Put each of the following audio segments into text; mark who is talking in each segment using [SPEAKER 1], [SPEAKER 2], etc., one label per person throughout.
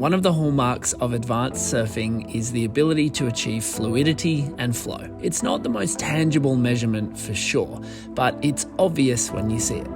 [SPEAKER 1] One of the hallmarks of advanced surfing is the ability to achieve fluidity and flow. It's not the most tangible measurement for sure, but it's obvious when you see it.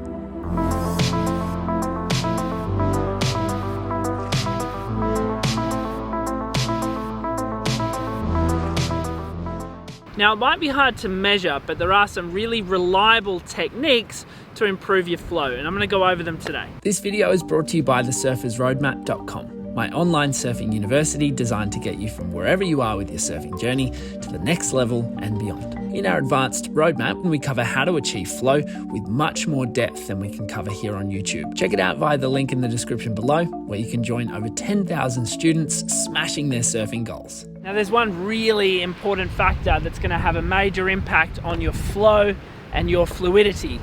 [SPEAKER 2] Now, it might be hard to measure, but there are some really reliable techniques to improve your flow, and I'm going to go over them today.
[SPEAKER 1] This video is brought to you by thesurfersroadmap.com, my online surfing university designed to get you from wherever you are with your surfing journey to the next level and beyond. In our advanced roadmap, we cover how to achieve flow with much more depth than we can cover here on YouTube. Check it out via the link in the description below, where you can join over 10,000 students smashing their surfing goals.
[SPEAKER 2] Now, there's one really important factor that's going to have a major impact on your flow and your fluidity,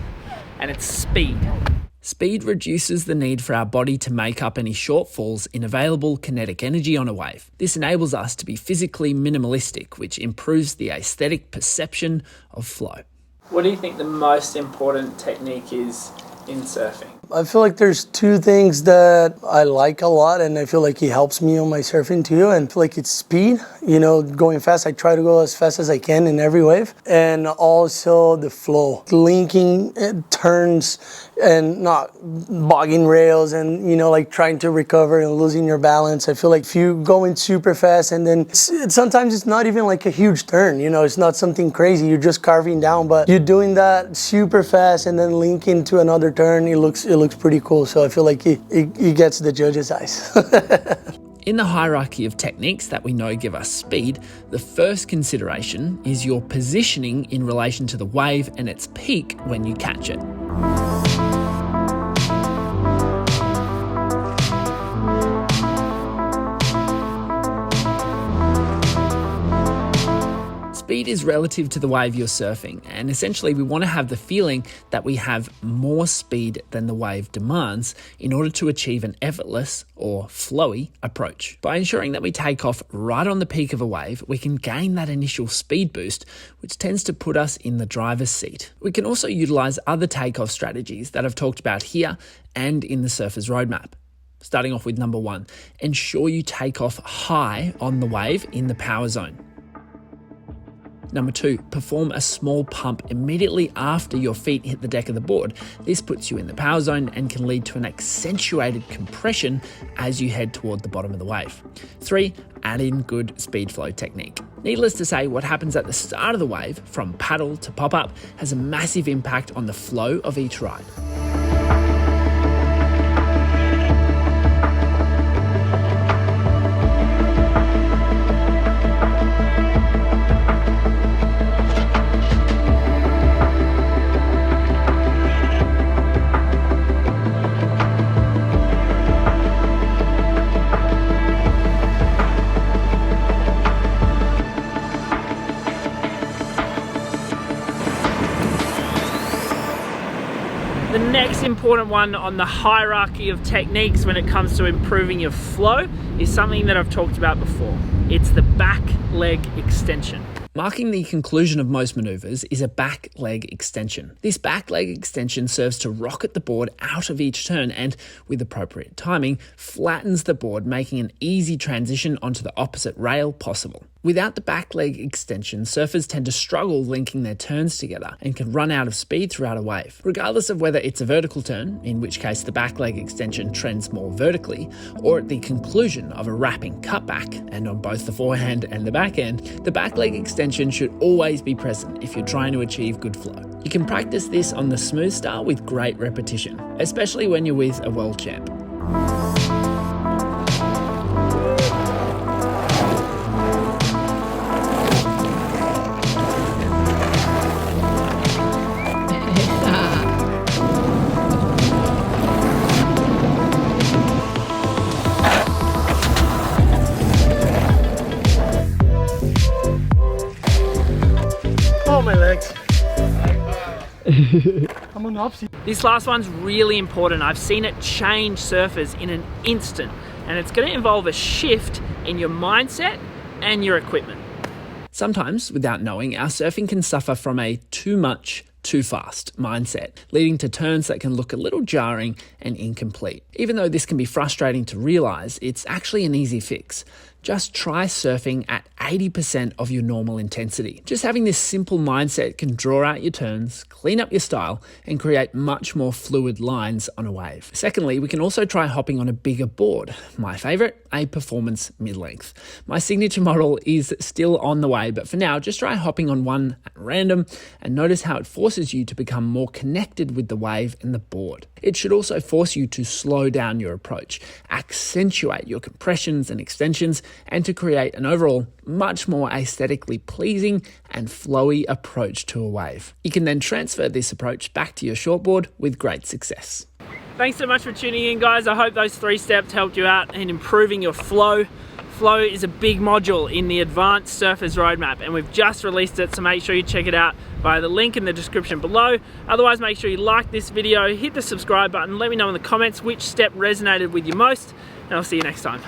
[SPEAKER 2] and it's speed.
[SPEAKER 1] Speed reduces the need for our body to make up any shortfalls in available kinetic energy on a wave. This enables us to be physically minimalistic, which improves the aesthetic perception of flow.
[SPEAKER 2] What do you think the most important technique is in surfing?
[SPEAKER 3] I feel like there's two things that I like a lot, and I feel like he helps me on my surfing too. And I feel like it's speed, going fast. I try to go as fast as I can in every wave. And also the flow, linking turns and not bogging rails and, like trying to recover and losing your balance. I feel like if you go in super fast and then sometimes it's not even like a huge turn, it's not something crazy. You're just carving down, but you're doing that super fast and then linking to another turn. It looks pretty cool. So I feel like he gets the judge's eyes.
[SPEAKER 1] In the hierarchy of techniques that we know give us speed, the first consideration is your positioning in relation to the wave and its peak when you catch it. Speed is relative to the wave you're surfing, and essentially we want to have the feeling that we have more speed than the wave demands in order to achieve an effortless or flowy approach. By ensuring that we take off right on the peak of a wave, we can gain that initial speed boost, which tends to put us in the driver's seat. We can also utilize other takeoff strategies that I've talked about here and in the Surfer's Roadmap. Starting off with number 1, ensure you take off high on the wave in the power zone. Number 2, perform a small pump immediately after your feet hit the deck of the board. This puts you in the power zone and can lead to an accentuated compression as you head toward the bottom of the wave. 3, add in good speed flow technique. Needless to say, what happens at the start of the wave, from paddle to pop-up, has a massive impact on the flow of each ride.
[SPEAKER 2] The next important one on the hierarchy of techniques when it comes to improving your flow is something that I've talked about before. It's the back leg extension.
[SPEAKER 1] Marking the conclusion of most maneuvers is a back leg extension. This back leg extension serves to rocket the board out of each turn and, with appropriate timing, flattens the board, making an easy transition onto the opposite rail possible. Without the back leg extension, surfers tend to struggle linking their turns together and can run out of speed throughout a wave. Regardless of whether it's a vertical turn, in which case the back leg extension trends more vertically, or at the conclusion of a wrapping cutback, and on both the forehand and the backhand, the back leg extension should always be present if you're trying to achieve good flow. You can practice this on the smooth style with great repetition, especially when you're with a world champ.
[SPEAKER 3] My legs. I'm on the opposite.
[SPEAKER 2] This last one's really important. I've seen it change surfers in an instant, and it's going to involve a shift in your mindset and your equipment.
[SPEAKER 1] Sometimes, without knowing, our surfing can suffer from a too much, too fast mindset, leading to turns that can look a little jarring and incomplete. Even though this can be frustrating to realize, it's actually an easy fix. Just try surfing at 80% of your normal intensity. Just having this simple mindset can draw out your turns, clean up your style, and create much more fluid lines on a wave. Secondly, we can also try hopping on a bigger board. My favorite, a performance mid-length. My signature model is still on the way, but for now, just try hopping on one at random and notice how it forces you to become more connected with the wave and the board. It should also force you to slow down your approach, accentuate your compressions and extensions, and to create an overall much more aesthetically pleasing and flowy approach to a wave. You can then transfer this approach back to your shortboard with great success.
[SPEAKER 2] Thanks so much for tuning in, guys. I hope those 3 steps helped you out in improving your flow. Flow is a big module in the Advanced Surfers Roadmap, and we've just released it, so make sure you check it out via the link in the description below. Otherwise, make sure you like this video, hit the subscribe button, let me know in the comments which step resonated with you most, and I'll see you next time.